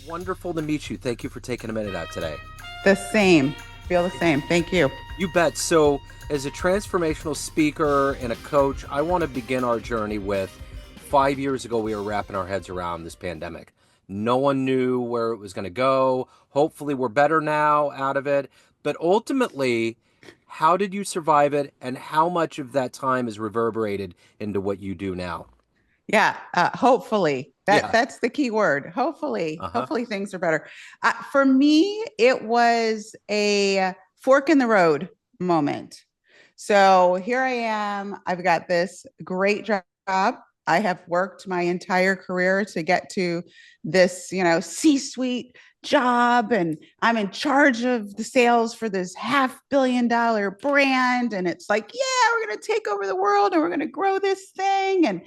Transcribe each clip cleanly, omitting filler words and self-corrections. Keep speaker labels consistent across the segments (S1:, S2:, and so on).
S1: Wonderful to meet you. Thank you for taking a minute out today.
S2: The same. Feel the same. Thank you.
S1: You bet. So, as a transformational speaker and a coach, I want to begin our journey with 5 years ago, we were wrapping our heads around this pandemic. No one knew where it was going to go. Hopefully, we're better now out of it. But ultimately, how did you survive it, and how much of that time is reverberated into what you do now?
S2: Yeah, hopefully. That
S1: Yeah.
S2: that's the key word.
S1: Uh
S2: Hopefully,
S1: huh.
S2: hopefully things are better. For me, it was a fork in the road moment. So here I am. I've got this great job. I have worked my entire career to get to this, C-suite job, and I'm in charge of the sales for this $500 million brand. And it's like, yeah, we're going to take over the world and we're going to grow this thing. And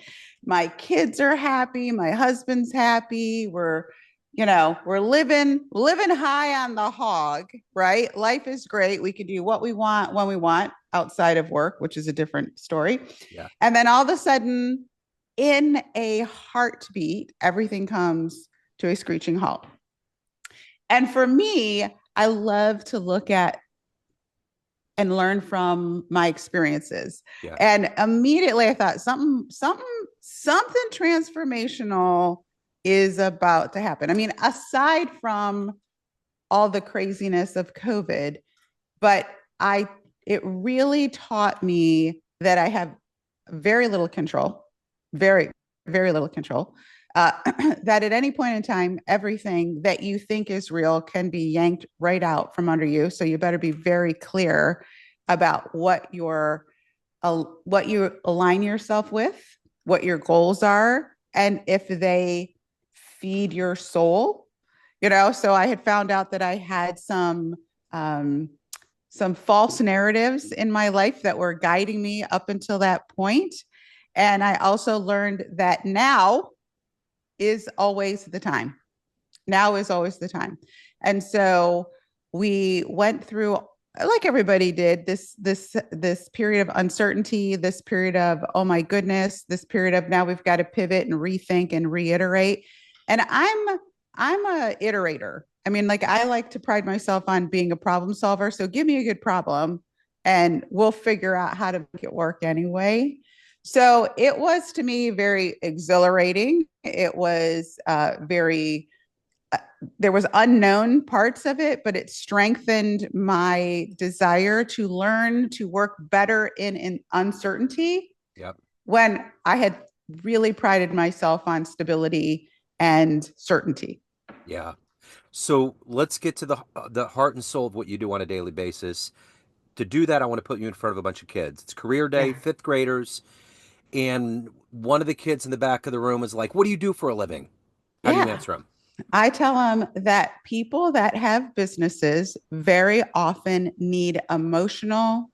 S2: my kids are happy, my husband's happy, we're living high on the hog, right? Life is great. We can do what we want when we want outside of work, which is a different story.
S1: Yeah.
S2: And then all of a sudden, in a heartbeat, everything comes to a screeching halt. And for me, I love to look at and learn from my experiences.
S1: Yeah.
S2: And immediately I thought something transformational is about to happen. I mean, aside from all the craziness of COVID, but I it really taught me that I have very little control, very, very little control. Uh, that at any point in time, everything that you think is real can be yanked right out from under you. So you better be very clear about what you align yourself with, what your goals are, and if they feed your soul. So I had found out that I had um, some false narratives in my life that were guiding me up until that point. And I also learned that now is always the time. Now is always the time. And so we went through, like everybody did, this period of uncertainty, this period of oh my goodness, this period of now we've got to pivot and rethink and reiterate. And I'm a iterator. I mean, like I like to pride myself on being a problem solver. So give me a good problem and we'll figure out how to make it work anyway. So it was to me very exhilarating. It was very there was unknown parts of it, but it strengthened my desire to learn to work better in uncertainty
S1: Yep.
S2: when I had really prided myself on stability and certainty.
S1: Yeah. So let's get to the heart and soul of what you do on a daily basis. To do that, I want to put you in front of a bunch of kids. It's career day,
S2: Yeah.
S1: fifth graders, and one of the kids in the back of the room is like, "What do you do for a living?" How do you
S2: Yeah.
S1: answer them?
S2: I tell them that people that have businesses very often need emotional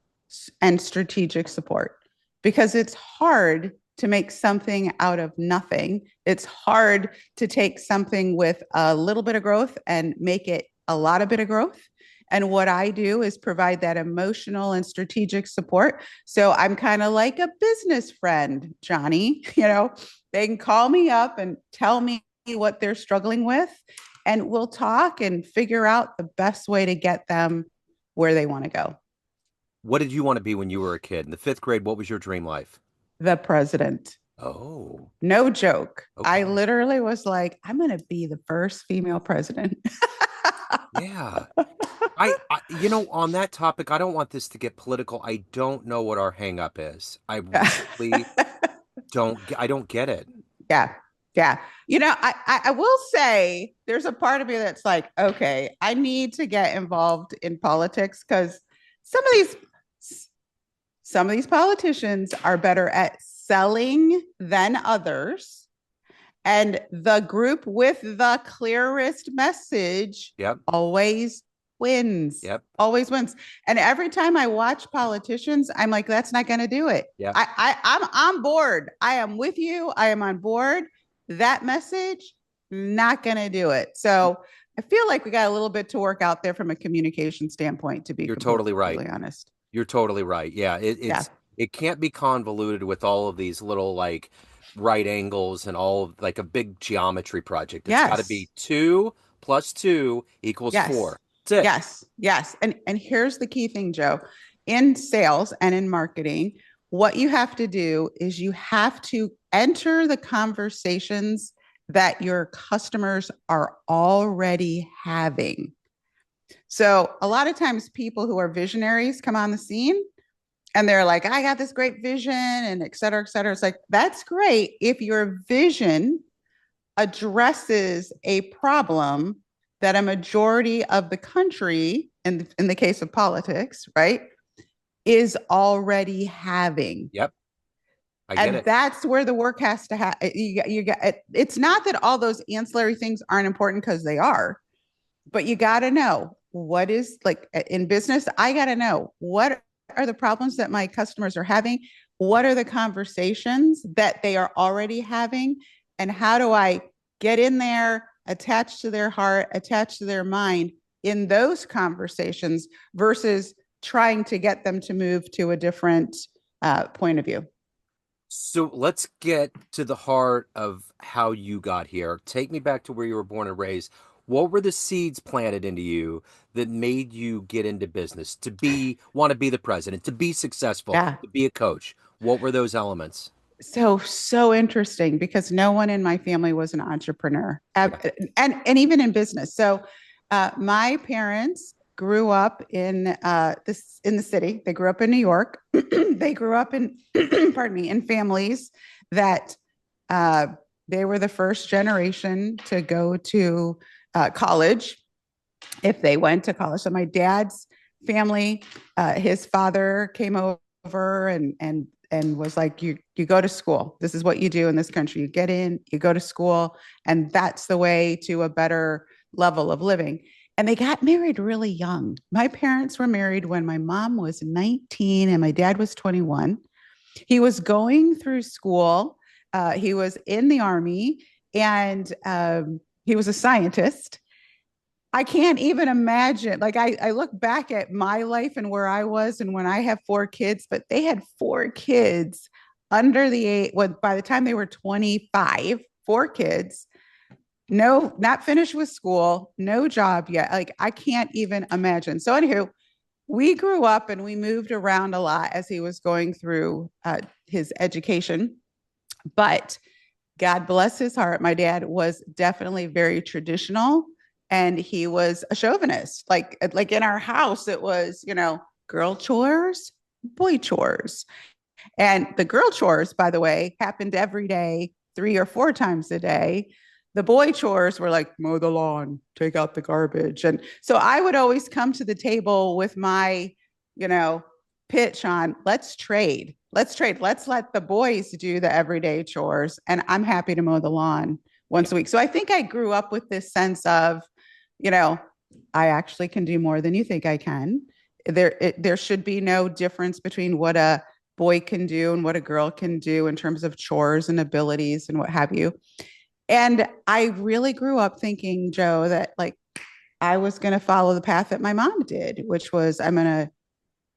S2: and strategic support because it's hard to make something out of nothing. It's hard to take something with a little bit of growth and make it a lot of bit of growth. And what I do is provide that emotional and strategic support. So I'm kind of like a business friend, Johnny. They can call me up and tell me what they're struggling with, and we'll talk and figure out the best way to get them where they want to go.
S1: What did you want to be when you were a kid? In the fifth grade, what was your dream life?
S2: The president.
S1: Oh,
S2: No joke. I
S1: okay.
S2: literally was like, I'm going to be the first female president.
S1: Yeah. On that topic, I don't want this to get political. I don't know what our hang up is. I really I don't get it.
S2: Yeah. Yeah. I will say there's a part of me that's like, okay, I need to get involved in politics because some of these some of these politicians are better at selling than others. And the group with the clearest message
S1: Yep.
S2: always wins,
S1: Yep.
S2: always wins. And every time I watch politicians, I'm like, that's not going to do it.
S1: Yep.
S2: I'm on board. I am with you. I am on board. That message, not going to do it. So I feel like we got a little bit to work out there from a communication standpoint, to be
S1: You're totally right.
S2: completely honest.
S1: You're totally right. Yeah,
S2: Yeah.
S1: it can't be convoluted with all of these little like right angles and all of like a big geometry project. It's got to be
S2: Yes.
S1: two plus 2 equals
S2: Yes.
S1: 4. That's it.
S2: Yes. Yes. And here's the key thing, Joe. In sales and in marketing, what you have to do is you have to enter the conversations that your customers are already having. So, a lot of times people who are visionaries come on the scene and they're like, I got this great vision and et cetera, et cetera. It's like, that's great if your vision addresses a problem that a majority of the country, in the case of politics, right, is already having.
S1: Yep, I get
S2: And
S1: it.
S2: that's where the work has to have. You got it. It's not that all those ancillary things aren't important because they are, but you got to know what is like in business. I got to know what are the problems that my customers are having, what are the conversations that they are already having, and how do I get in there, attach to their heart, attach to their mind in those conversations versus trying to get them to move to a different point of view.
S1: So let's get to the heart of how you got here. Take me back to where you were born and raised. What were the seeds planted into you that made you get into business, to be want to be the president, to be successful,
S2: Yeah.
S1: to be a coach? What were those elements?
S2: So interesting because no one in my family was an entrepreneur,
S1: Yeah.
S2: and even in business. So my parents grew up in the city. They grew up in New York. They grew up in pardon me, in families that uh, they were the first generation to go to college if they went to college. So my dad's family, his father came over and was like, you go to school. This is what you do in this country. You get in, you go to school, and that's the way to a better level of living. And they got married really young. My parents were married when my mom was 19 and my dad was 21. He was going through school. He was in the army and he was a scientist. I can't even imagine. Like I look back at my life and where I was and when I have four kids, but they had four kids under the age, well, by the time they were 25, four kids, no, not finished with school, no job yet. Like I can't even imagine. So anywho, we grew up and we moved around a lot as he was going through his education. But God bless his heart, my dad was definitely very traditional and he was a chauvinist. Like in our house, it was, girl chores, boy chores. And the girl chores, by the way, happened every day, 3 or 4 times a day. The boy chores were like mow the lawn, take out the garbage. And so I would always come to the table with my, you know, pitch on let's trade. Let's trade. Let's let the boys do the everyday chores. And I'm happy to mow the lawn
S1: Yeah.
S2: once a week. So I think I grew up with this sense of, you know, I actually can do more than you think I can. There should be no difference between what a boy can do and what a girl can do in terms of chores and abilities and what have you. And I really grew up thinking, Joe, that like I was going to follow the path that my mom did, which was I'm going to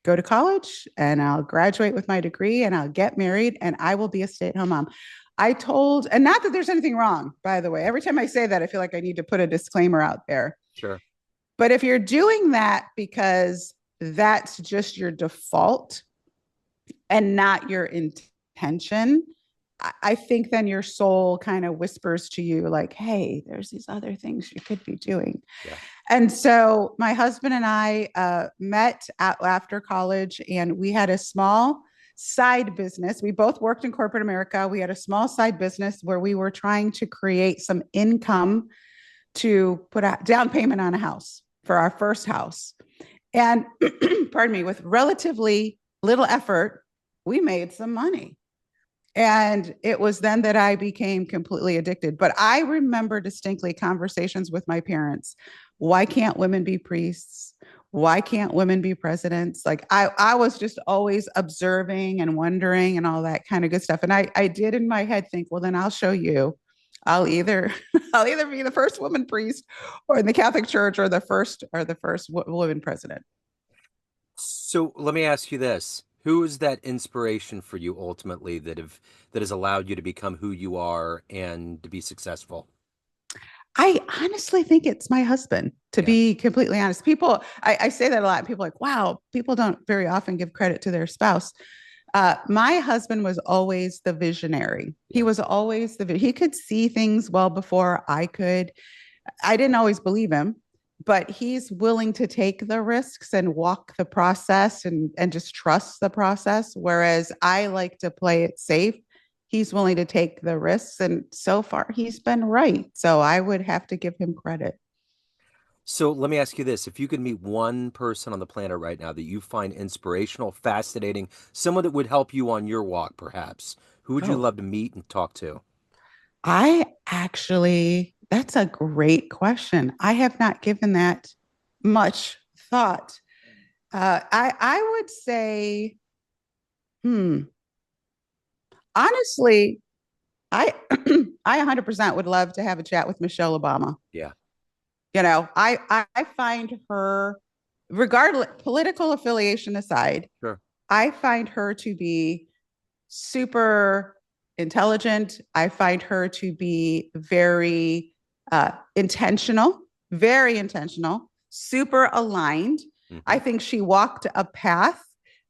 S2: go to college and I'll graduate with my degree and I'll get married and I will be a stay at home mom. I told, and not that there's anything wrong, by the way. Every time I say that, I feel like I need to put a disclaimer out there.
S1: Sure.
S2: But if you're doing that because that's just your default and not your intention, I think then your soul kind of whispers to you, like, hey, there's these other things you could be doing.
S1: Yeah.
S2: And so my husband and I met after college, and we had a small side business. We both worked in corporate America. We had a small side business where we were trying to create some income to put a down payment on a house for our first house. And pardon me, with relatively little effort, we made some money. And it was then that I became completely addicted. But I remember distinctly conversations with my parents. Why can't women be priests? Why can't women be presidents? Like I was just always observing and wondering and all that kind of good stuff. And I did in my head think, well, then I'll show you. I'll either I'll either be the first woman priest or in the Catholic Church or the first woman president.
S1: So let me ask you this. Who is that inspiration for you ultimately that has allowed you to become who you are and to be successful?
S2: I honestly think it's my husband, to
S1: Yeah.
S2: be completely honest. I say that a lot. People are like, wow, people don't very often give credit to their spouse. My husband was always the visionary. He
S1: Yeah.
S2: was always he could see things well before I could. I didn't always believe him, but he's willing to take the risks and walk the process and just trust the process. Whereas I like to play it safe. He's willing to take the risks. And so far, he's been right. So I would have to give him credit.
S1: So let me ask you this. If you could meet one person on the planet right now that you find inspirational, fascinating, someone that would help you on your walk, perhaps, who would you
S2: Oh,
S1: love to meet and talk to?
S2: that's a great question. I have not given that much thought. I would say, hmm, honestly, I I 100% would love to have a chat with Michelle Obama.
S1: Yeah,
S2: I find her, regardless political affiliation aside,
S1: sure.
S2: I find her to be super intelligent. I find her to be very intentional, super aligned.
S1: Hmm.
S2: I think she walked a path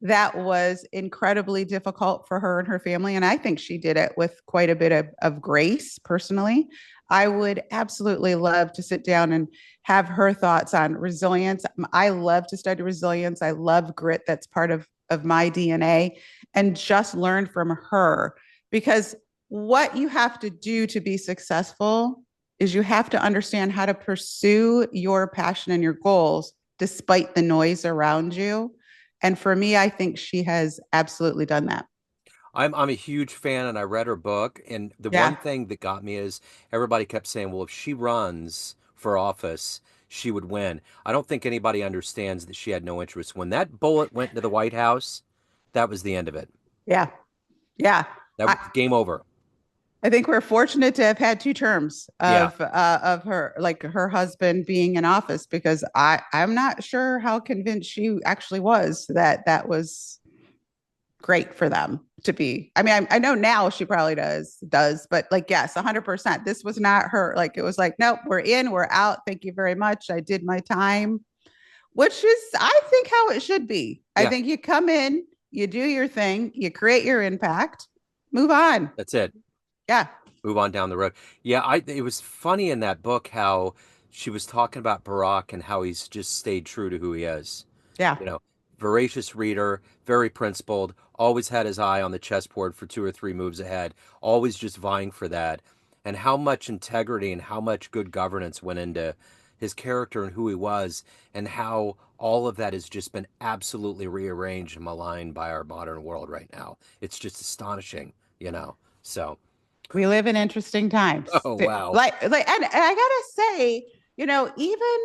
S2: that was incredibly difficult for her and her family. And I think she did it with quite a bit of grace personally. I would absolutely love to sit down and have her thoughts on resilience. I love to study resilience. I love grit. That's part of my DNA, and just learn from her, because what you have to do to be successful is you have to understand how to pursue your passion and your goals despite the noise around you. And for me, I think she has absolutely done that.
S1: I'm a huge fan, and I read her book. And the one
S2: Yeah.
S1: thing that got me is everybody kept saying, "Well, if she runs for office, she would win." I don't think anybody understands that she had no interest. When that bullet went into the White House, that was the end of it.
S2: Yeah. Yeah.
S1: That
S2: I,
S1: was game over.
S2: I think we're fortunate to have had two terms
S1: Yeah.
S2: of her, like her husband being in office, because I'm not sure how convinced she actually was that that was great for them to be. I mean, I know now she probably does, but like, yes, 100%. This was not her. Like, it was like, nope, we're in, we're out. Thank you very much. I did my time, which is, I think, how it should be. I
S1: Yeah.
S2: think you come in, you do your thing, you create your impact, move on.
S1: That's it.
S2: Yeah.
S1: Move on down the road. Yeah, it was funny in that book how she was talking about Barack and how he's just stayed true to who he is.
S2: Yeah.
S1: You know, voracious reader, very principled, always had his eye on the chessboard for two or three moves ahead, always just vying for that. And how much integrity and how much good governance went into his character and who he was, and how all of that has just been absolutely rearranged and maligned by our modern world right now. It's just astonishing. So,
S2: We live in interesting times.
S1: oh, wow.
S2: And I gotta say, even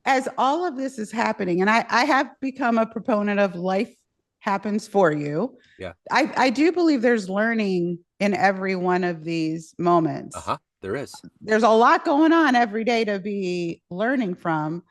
S2: as all of this is happening, and I have become a proponent of life happens for you.
S1: Yeah.
S2: I do believe there's learning in every one of these moments.
S1: Uh-huh. There is.
S2: There's a lot going on every day to be learning from.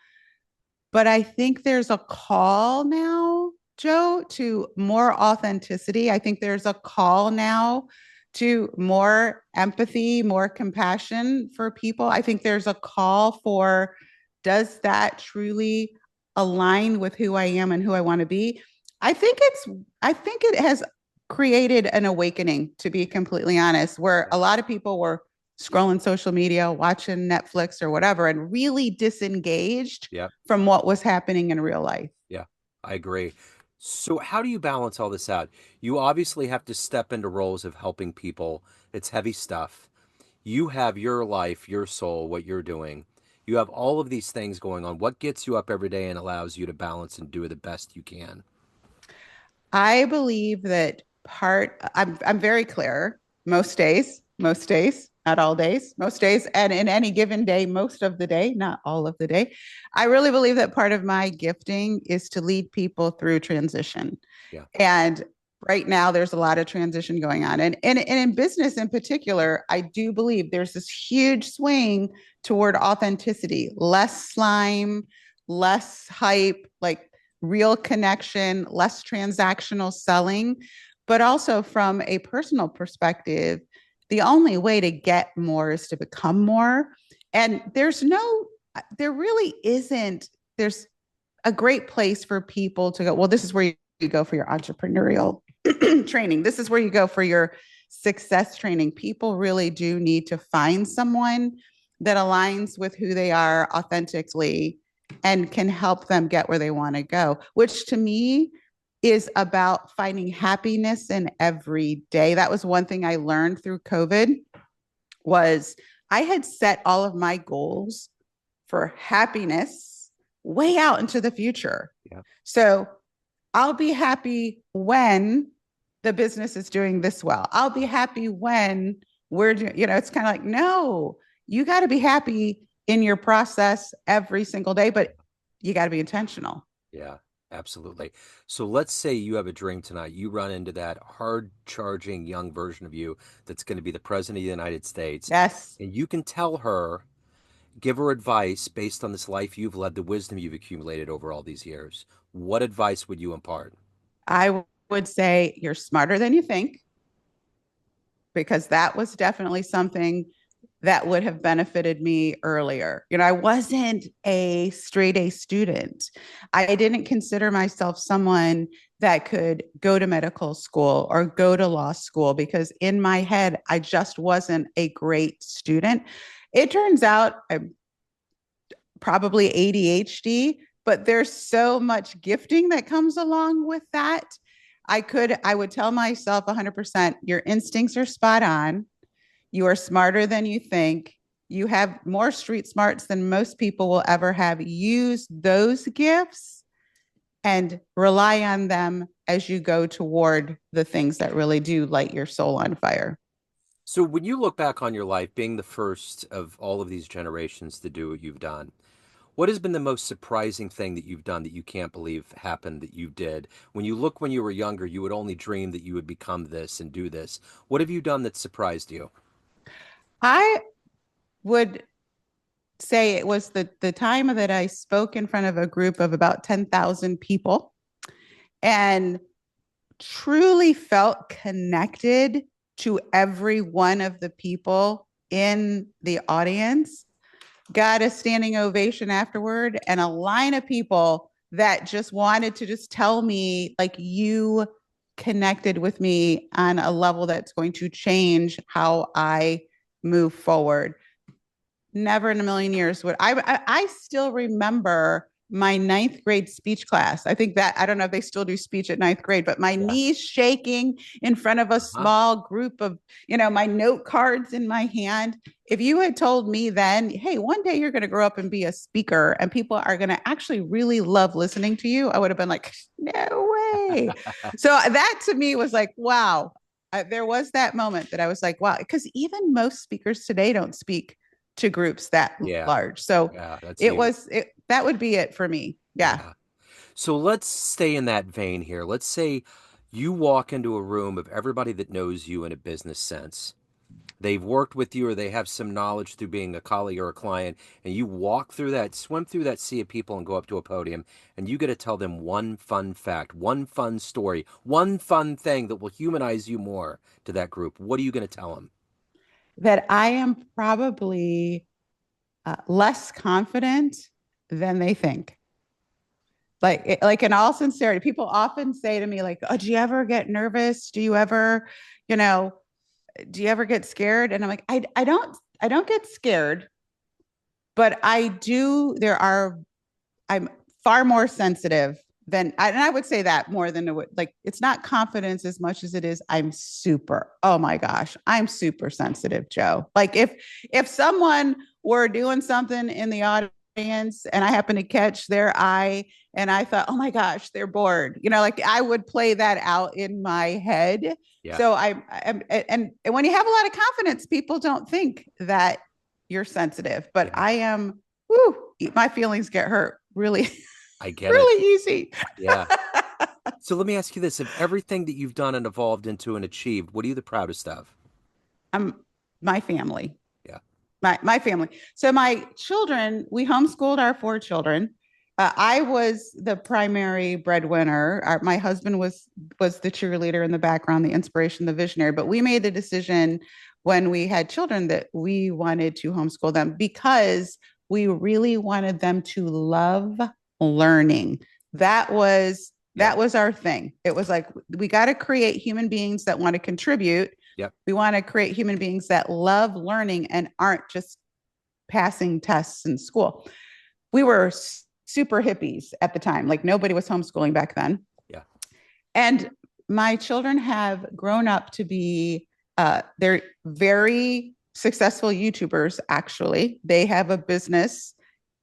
S2: But I think there's a call now, Joe, to more authenticity. I think there's a call now to more empathy, more compassion for people. I think there's a call for, does that truly align with who I am and who I want to be? I think it has created an awakening, to be completely honest, where
S1: Yeah.
S2: a lot of people were scrolling social media, watching Netflix or whatever, and really disengaged
S1: Yeah.
S2: from what was happening in real life.
S1: Yeah. I agree. So how do you balance all this out? You obviously have to step into roles of helping people. It's heavy stuff. You have your life, your soul, what you're doing. You have all of these things going on. What gets you up every day and allows you to balance and do the best you can?
S2: I believe that I'm very clear most days, not all days, most days, and in any given day, most of the day, not all of the day. I really believe that part of my gifting is to lead people through transition.
S1: Yeah.
S2: And right now, there's a lot of transition going on. And in business in particular, I do believe there's this huge swing toward authenticity, less slime, less hype, like real connection, less transactional selling. But also from a personal perspective, the only way to get more is to become more. And there really isn't, there's a great place for people to go. Well, this is where you go for your entrepreneurial training. This is where you go for your success training. People really do need to find someone that aligns with who they are authentically and can help them get where they want to go, which to me is about finding happiness in every day. That was one thing I learned through COVID was I had set all of my goals for happiness way out into the future.
S1: Yeah.
S2: So I'll be happy when the business is doing this well. I'll be happy when we're doing, it's kind of like, no, you got to be happy in your process every single day, but you got to be intentional.
S1: Yeah, absolutely. So let's say you have a dream tonight. You run into that hard charging young version of you that's going to be the president of the United States.
S2: Yes.
S1: And you can tell her, give her advice based on this life you've led, the wisdom you've accumulated over all these years. What advice would you impart?
S2: I would say you're smarter than you think, because that was definitely something that would have benefited me earlier. I wasn't a straight A student. I didn't consider myself someone that could go to medical school or go to law school because in my head, I just wasn't a great student. It turns out I'm probably ADHD, but there's so much gifting that comes along with that. I would tell myself 100% your instincts are spot on. You are smarter than you think. You have more street smarts than most people will ever have. Use those gifts and rely on them as you go toward the things that really do light your soul on fire.
S1: So when you look back on your life, being the first of all of these generations to do what you've done, what has been the most surprising thing that you've done that you can't believe happened that you did? When you look when you were younger, you would only dream that you would become this and do this. What have you done that surprised you?
S2: I would say it was the time that I spoke in front of a group of about 10,000 people and truly felt connected to every one of the people in the audience. Got a standing ovation afterward and a line of people that just wanted to just tell me, like, you connected with me on a level that's going to change how I move forward. Never in a million years would I still remember my ninth grade speech class. I think that I don't know if they still do speech at ninth grade, but my
S1: Yeah.
S2: knees shaking in front of a small group of, my note cards in my hand. If you had told me then, hey, one day you're going to grow up and be a speaker and people are going to actually really love listening to you, I would have been like, no way. So that to me was like, wow. There was that moment that I was like, wow, because even most speakers today don't speak to groups that
S1: Yeah.
S2: large. So
S1: Yeah, that's you.
S2: that would be it for me. Yeah.
S1: Yeah. So let's stay in that vein here. Let's say you walk into a room of everybody that knows you in a business sense. They've worked with you or they have some knowledge through being a colleague or a client, and you walk through that, swim through that sea of people and go up to a podium, and you get to tell them one fun fact, one fun story, one fun thing that will humanize you more to that group. What are you going to tell them?
S2: That I am probably less confident than they think. Like in all sincerity, people often say to me, like, "Oh, do you ever get nervous? Do you ever, you know, do you ever get scared?" And I'm like, I don't get scared, but I do. I'm far more sensitive and I would say that more than it would, like, it's not confidence as much as it is, oh my gosh, I'm super sensitive, Joe. Like if someone were doing something in the audience and I happen to catch their eye and I thought, oh my gosh, they're bored, like I would play that out in my head.
S1: Yeah.
S2: So and when you have a lot of confidence, people don't think that you're sensitive, but
S1: Yeah.
S2: I am, whoo, my feelings get hurt really,
S1: I get it.
S2: really easy.
S1: Yeah. So let me ask you this. Of everything that you've done and evolved into and achieved, what are you the proudest of?
S2: I'm my family,
S1: Yeah.
S2: my family. So my children, we homeschooled our four children. I was the primary breadwinner. My husband was the cheerleader in the background, the inspiration, the visionary. But we made the decision when we had children that we wanted to homeschool them because we really wanted them to love learning. That was our thing. It was like, we got to create human beings that want to contribute.
S1: Yep.
S2: We want to create human beings that love learning and aren't just passing tests in school. We were super hippies at the time. Like, nobody was homeschooling back then.
S1: Yeah.
S2: And my children have grown up to be, they're very successful YouTubers, actually. They have a business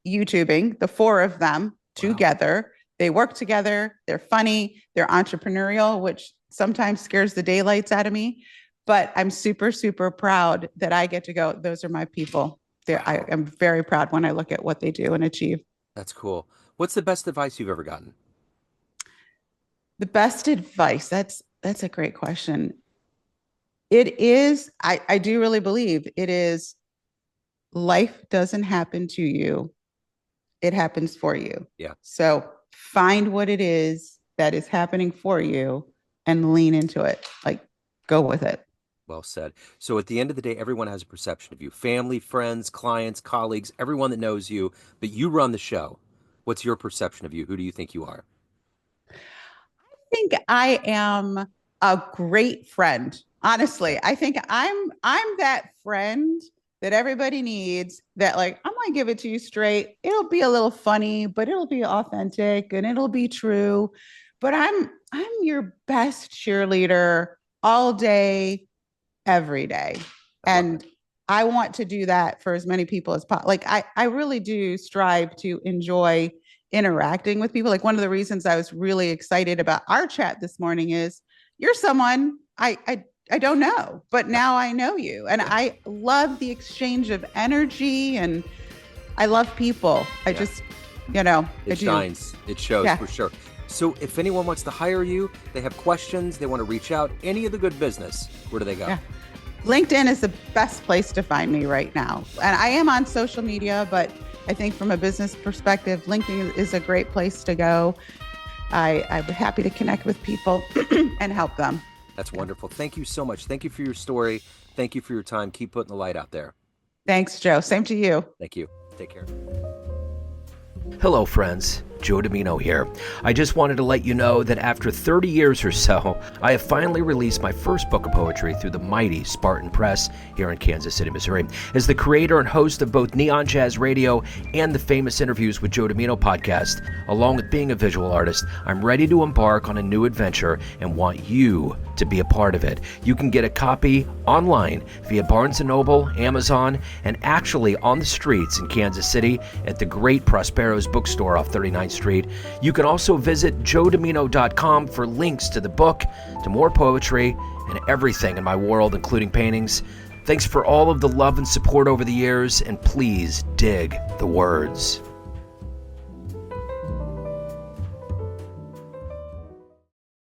S2: YouTubing, the four of them together. Wow. They work together. They're funny. They're entrepreneurial, which sometimes scares the daylights out of me. But I'm super, super proud that I get to go, those are my people. Wow. I am very proud when I look at what they do and achieve.
S1: That's cool. What's the best advice you've ever gotten?
S2: The best advice? That's a great question. It is, I do really believe it is, life doesn't happen to you. It happens for you.
S1: Yeah.
S2: So find what it is that is happening for you and lean into it. Like, go with it.
S1: Well said. So at the end of the day, everyone has a perception of you. Family, friends, clients, colleagues, everyone that knows you, but you run the show. What's your perception of you? Who do you think you are?
S2: I think I am a great friend. Honestly, I think I'm that friend that everybody needs, that, like, I'm going to give it to you straight. It'll be a little funny, but it'll be authentic and it'll be true. But I'm your best cheerleader all day, every day. And I want to do that for as many people as possible. Like, I really do strive to enjoy interacting with people. Like, one of the reasons I was really excited about our chat this morning is you're someone I don't know, but now I know you. And I love the exchange of energy, and I love people. I just,
S1: it shines. It shows for sure. So if anyone wants to hire you, they have questions, they want to reach out, any of the good business, where do they go?
S2: Yeah. LinkedIn is the best place to find me right now. And I am on social media, but I think from a business perspective, LinkedIn is a great place to go. I'm happy to connect with people and help them.
S1: That's wonderful. Thank you so much. Thank you for your story. Thank you for your time. Keep putting the light out there.
S2: Thanks, Joe. Same to you.
S1: Thank you. Take care.
S3: Hello, friends. Joe Dimino here. I just wanted to let you know that after 30 years or so, I have finally released my first book of poetry through the mighty Spartan Press here in Kansas City, Missouri. As the creator and host of both Neon Jazz Radio and the Famous Interviews with Joe Dimino podcast, along with being a visual artist, I'm ready to embark on a new adventure and want you to be a part of it. You can get a copy online via Barnes & Noble, Amazon, and actually on the streets in Kansas City at the great Prospero's bookstore off 39th Street. You can also visit joedimino.com for links to the book, to more poetry, and everything in my world, including paintings. Thanks for all of the love and support over the years, and please dig the words.